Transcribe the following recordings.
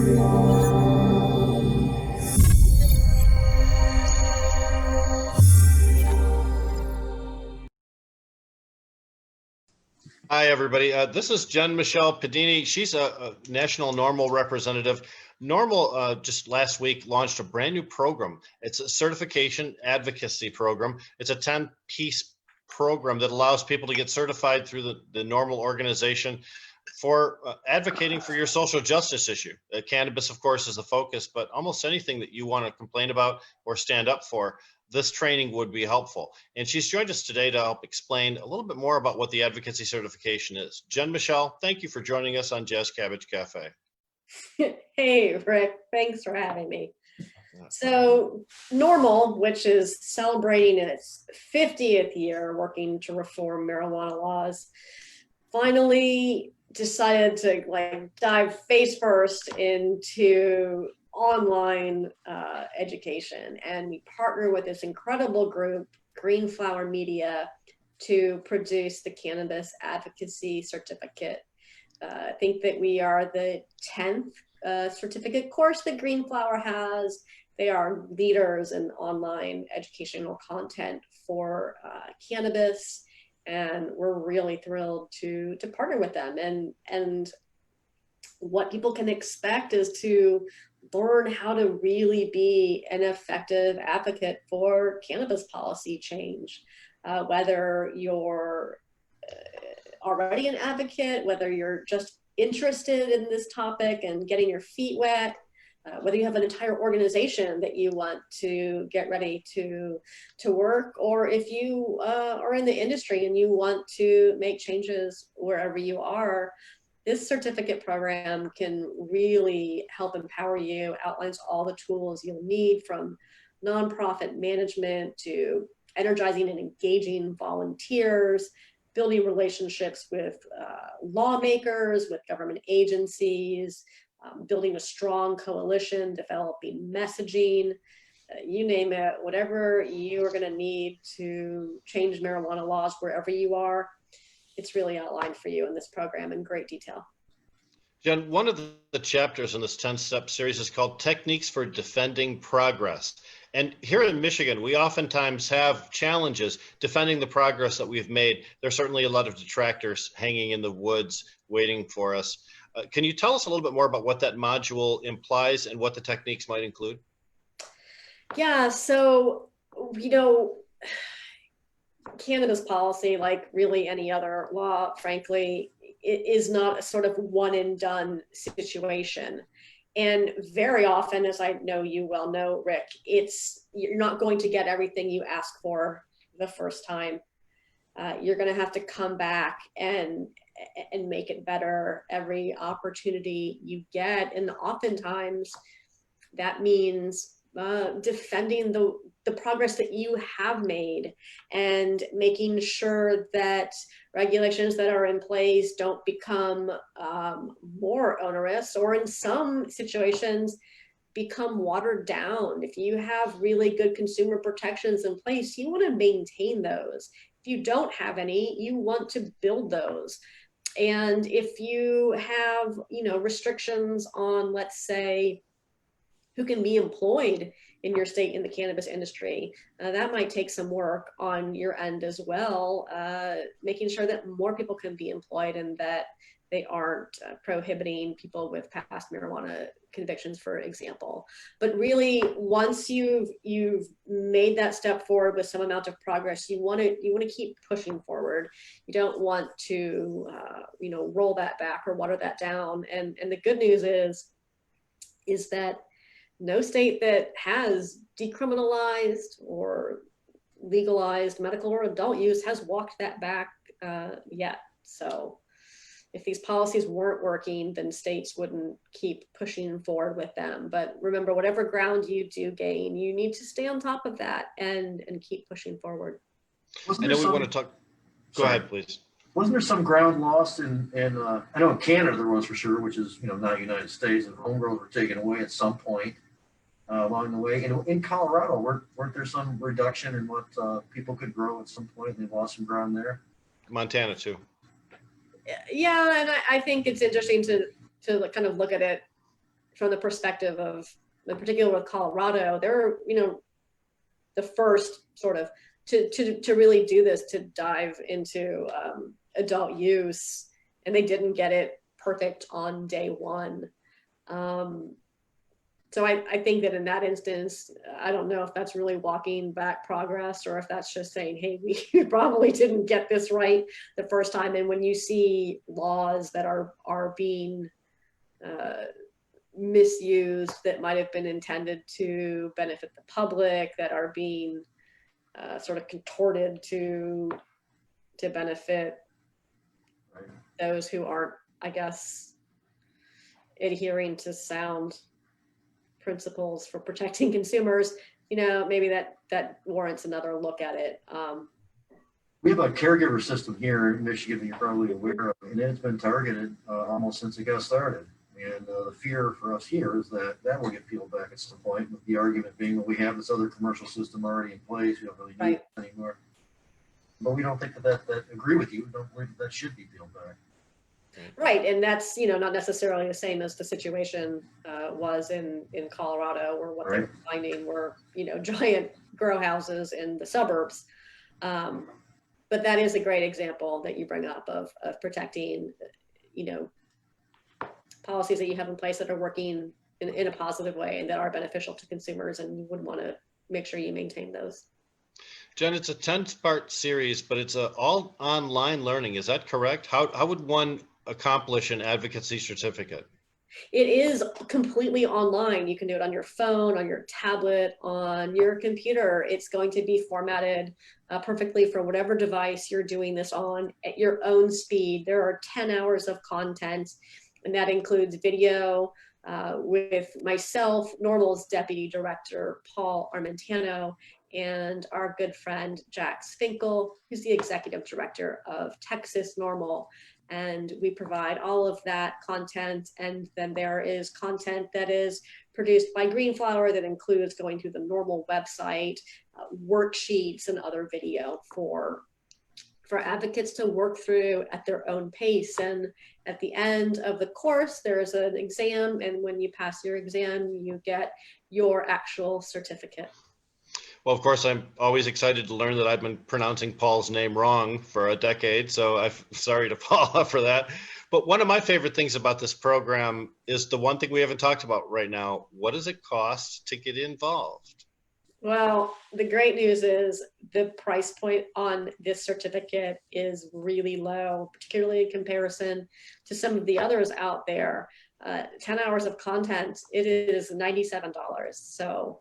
Hi, everybody. This is Jenn Michelle Pedini. She's a national NORML representative. NORML just last week launched a brand new program. It's a certification advocacy program. It's a 10-piece program that allows people to get certified through the NORML organization for advocating for your social justice issue. Cannabis, of course, is the focus, but almost anything that you want to complain about or stand up for, this training would be helpful. And she's joined us today to help explain a little bit more about what the advocacy certification is. Jenn Michelle, thank you for joining us on Jazz Cabbage Cafe. Hey, Rick, thanks for having me. So NORML, which is celebrating its 50th year working to reform marijuana laws, finally decided to dive face first into online education, and we partner with this incredible group, Green Flower Media, to produce the Cannabis Advocacy Certificate. I think that we are the 10th certificate course that Green Flower has. They are leaders in online educational content for cannabis, and we're really thrilled to partner with them. And what people can expect is to learn how to really be an effective advocate for cannabis policy change, whether you're already an advocate, whether you're just interested in this topic and getting your feet wet, whether you have an entire organization that you want to get ready to work, or if you are in the industry and you want to make changes wherever you are. This certificate program can really help empower you, outlines all the tools you'll need, from nonprofit management to energizing and engaging volunteers, building relationships with lawmakers, with government agencies, building a strong coalition, developing messaging, you name it, whatever you are going to need to change marijuana laws wherever you are. It's really outlined for you in this program in great detail. Jenn, one of the chapters in this 10-step series is called Techniques for Defending Progress. And here in Michigan, we oftentimes have challenges defending the progress that we've made. There's certainly a lot of detractors hanging in the woods waiting for us. Can you tell us a little bit more about what that module implies and what the techniques might include? Yeah, so, cannabis policy, like really any other law, frankly, it is not a sort of one and done situation. And very often, as I know you well know, Rick, you're not going to get everything you ask for the first time. You're going to have to come back and make it better every opportunity you get. And oftentimes that means defending the progress that you have made and making sure that regulations that are in place don't become more onerous, or in some situations become watered down. If you have really good consumer protections in place, you want to maintain those. If you don't have any, you want to build those. And if you have, restrictions on, let's say, who can be employed in your state in the cannabis industry, that might take some work on your end as well, making sure that more people can be employed and that they aren't prohibiting people with past marijuana convictions, for example. But really, once you've made that step forward with some amount of progress, you want to keep pushing forward. You don't want to roll that back or water that down. And the good news is that no state that has decriminalized or legalized medical or adult use has walked that back yet. So if these policies weren't working, then states wouldn't keep pushing forward with them. But remember, whatever ground you do gain, you need to stay on top of that and keep pushing forward. I know we want to talk. Go ahead, please. Wasn't there some ground lost in I know in Canada there was, for sure, which is not United States, and home grows were taken away at some point along the way. And in Colorado, weren't there some reduction in what people could grow at some point? They lost some ground there. Montana too. Yeah, and I think it's interesting to kind of look at it from the perspective of, in particular with Colorado, they're, the first sort of to really do this, to dive into adult use, and they didn't get it perfect on day one. So I think that in that instance, I don't know if that's really walking back progress, or if that's just saying, hey, we probably didn't get this right the first time. And when you see laws that are being misused, that might have been intended to benefit the public, that are being sort of contorted to benefit those who aren't, I guess, adhering to sound principles for protecting consumers, maybe that warrants another look at it. We have a caregiver system here in Michigan that you're probably aware of, and it's been targeted almost since it got started. And the fear for us here is that will get peeled back at some point, with the argument being, well, we have this other commercial system already in place, we don't really need it anymore. But we don't think that agree with you. We don't believe that should be peeled back. Right, and that's not necessarily the same as the situation was in Colorado, where what they were finding were giant grow houses in the suburbs. But that is a great example that you bring up of protecting policies that you have in place that are working in a positive way and that are beneficial to consumers, and you would want to make sure you maintain those. Jen, it's a 10-part series, but it's all online learning. Is that correct? How would one accomplish an advocacy certificate? It is completely online. You can do it on your phone, on your tablet, on your computer. It's going to be formatted perfectly for whatever device you're doing this on at your own speed. There are 10 hours of content, and that includes video with myself, NORML's Deputy Director, Paul Armentano, and our good friend, Jack Finkel, who's the Executive Director of Texas NORML. And we provide all of that content. And then there is content that is produced by Greenflower that includes going to the NORML website, worksheets, and other video for advocates to work through at their own pace. And at the end of the course, there's an exam. And when you pass your exam, you get your actual certificate. Well, of course, I'm always excited to learn that I've been pronouncing Paul's name wrong for a decade, so I'm sorry to Paul for that. But one of my favorite things about this program is the one thing we haven't talked about right now. What does it cost to get involved? Well, the great news is the price point on this certificate is really low, particularly in comparison to some of the others out there. 10 hours of content, it is $97. So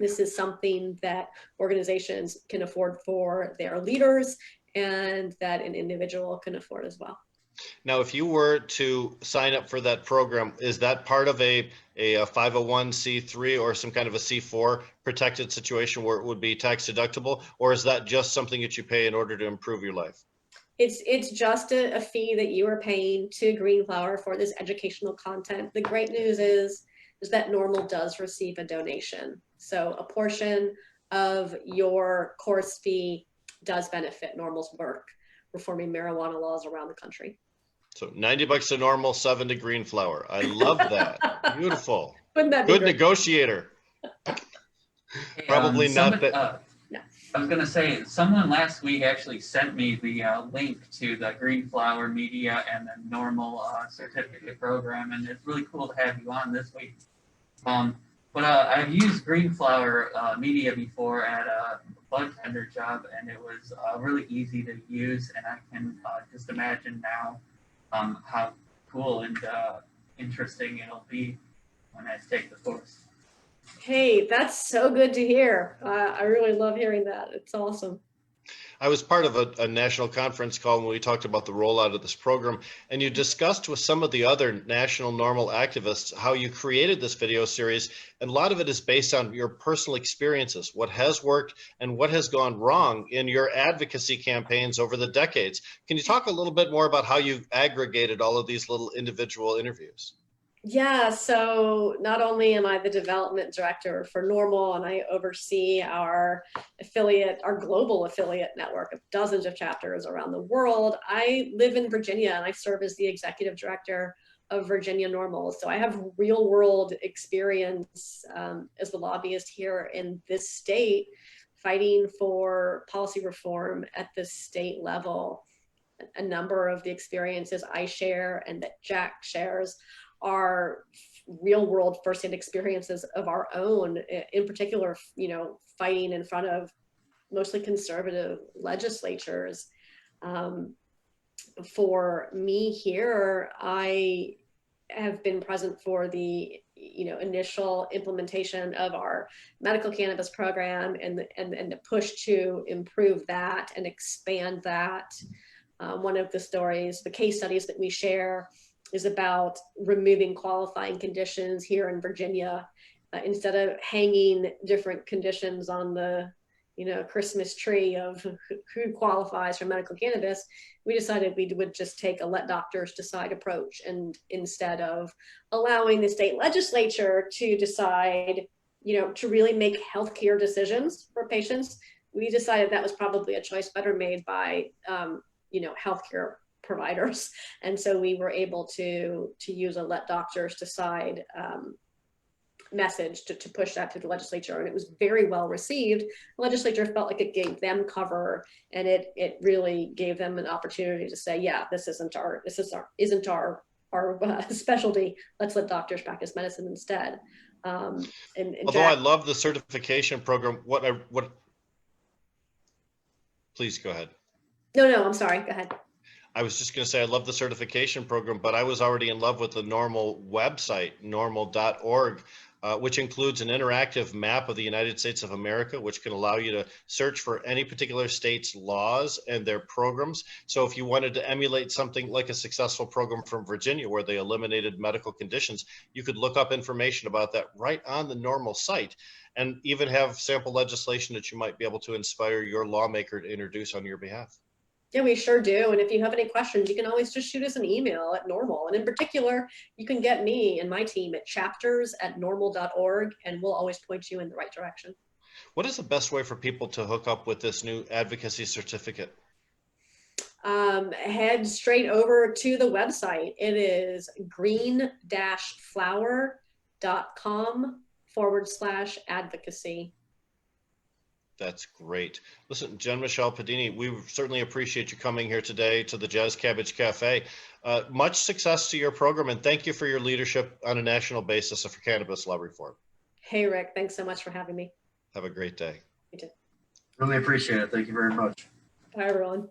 this is something that organizations can afford for their leaders, and that an individual can afford as well. Now, if you were to sign up for that program, is that part of a 501c3 or some kind of a C4 protected situation where it would be tax deductible, or is that just something that you pay in order to improve your life? It's just a fee that you are paying to Greenflower for this educational content. The great news is that NORML does receive a donation. So a portion of your course fee does benefit NORML's work reforming marijuana laws around the country. So $90 to NORML, 7 to Greenflower. I love that. Beautiful. Wouldn't that be good great? Negotiator. Hey, Probably not that. No. I was going to say, someone last week actually sent me the link to the Greenflower Media and the NORML certificate program, and it's really cool to have you on this week. But I've used Greenflower Media before at a bud tender job, and it was really easy to use, and I can just imagine now how cool and interesting it'll be when I take the course. Hey, that's so good to hear. I really love hearing that. It's awesome. I was part of a national conference call when we talked about the rollout of this program, and you discussed with some of the other national NORML activists how you created this video series, and a lot of it is based on your personal experiences, what has worked and what has gone wrong in your advocacy campaigns over the decades. Can you talk a little bit more about how you aggregated all of these little individual interviews? Yeah, so not only am I the development director for NORML, and I oversee our affiliate, our global affiliate network of dozens of chapters around the world, I live in Virginia, and I serve as the executive director Virginia NORML. So I have real world experience as the lobbyist here in this state, fighting for policy reform at the state level. A number of the experiences I share and that Jack shares are real world firsthand experiences of our own, in particular, you know, fighting in front of mostly conservative legislatures. For me here, I have been present for the, you know, initial implementation of our medical cannabis program and the push to improve that and expand that. One of the stories, the case studies that we share is about removing qualifying conditions here in Virginia. Instead of hanging different conditions on the, you know, Christmas tree of who qualifies for medical cannabis, we decided we would just take a let doctors decide approach. And instead of allowing the state legislature to decide, you know, to really make healthcare decisions for patients, we decided that was probably a choice better made by, you know, healthcare providers. And so we were able to use a let doctors decide message to push that to the legislature, and it was very well received. The legislature felt like it gave them cover, and it really gave them an opportunity to say, yeah, this isn't our specialty. Let's let doctors practice medicine instead. And although I love the certification program, please go ahead. No, I'm sorry. Go ahead. I was just going to say I love the certification program, but I was already in love with the NORML website, norml.org, which includes an interactive map of the United States of America, which can allow you to search for any particular state's laws and their programs. So if you wanted to emulate something like a successful program from Virginia where they eliminated medical conditions, you could look up information about that right on the NORML site, and even have sample legislation that you might be able to inspire your lawmaker to introduce on your behalf. Yeah, we sure do. And if you have any questions, you can always just shoot us an email at NORML. And in particular, you can get me and my team at chapters@norml.org, and we'll always point you in the right direction. What is the best way for people to hook up with this new advocacy certificate? Head straight over to the website. It is green-flower.com/advocacy. That's great. Listen, Jenn Michelle Pedini, we certainly appreciate you coming here today to the Jazz Cabbage Cafe. Much success to your program, and thank you for your leadership on a national basis for cannabis law reform. Hey, Rick, thanks so much for having me. Have a great day. You too. Really appreciate it. Thank you very much. Bye, everyone.